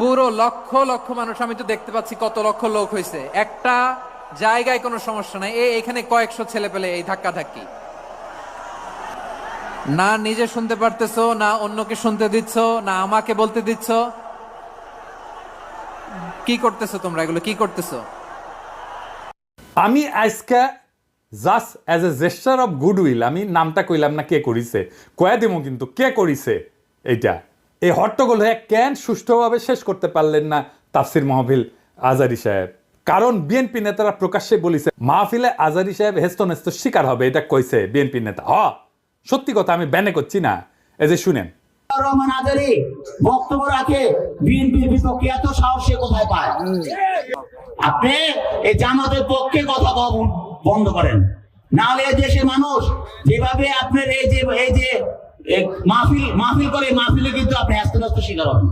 পুরো লক্ষ লক্ষ মানুষ, আমি তো দেখতে পাচ্ছি কত লক্ষ লোক হয়েছে, একটা জায়গায় কোনো সমস্যা নাই, এখানে কয়েকশো ছেলে পেলে এই ধাক্কা ধাক্কি, না নিজে শুনতে পারতেছো, না অন্যকে শুনতে দিচ্ছ, না আমাকে বলতে দিচ্ছ। কি করতেছো তোমরা, এগুলো কি করতেছো? আমি আজকে just as a gesture of goodwill, আমি নামটা কইলাম না কে করিছে, কয়া দিমু কিন্তু কে করিছে এইটা। এই হট্টগোল হয়ে কেন সুষ্ঠুভাবে শেষ করতে পারলেন না তাফসির মাহফিল আজারি সাহেব? কারণ বিএনপি নেতারা প্রকাশ্যে বলিছে মাহফিলে আজারি সাহেব হেস্তনেস্ত শিকার হবে, এটা কইছে বিএনপি নেতা। সত্যি কথা, আমি ব্যানে করছি না। এই যে শুনেন, রহমান আজারি বক্তব্য রাখে বিএনপির বিপক্ষে, এত সাহস সে কোথায় পায়? আপনি এই জামাতের পক্ষে কথা বন্ধ করেন, না হলে এই দেশের মানুষ যেভাবে আপনার এই যে মাহফিল করে, মাহফিলে কিন্তু আপনি আস্তে আস্তে শিকার হবেন।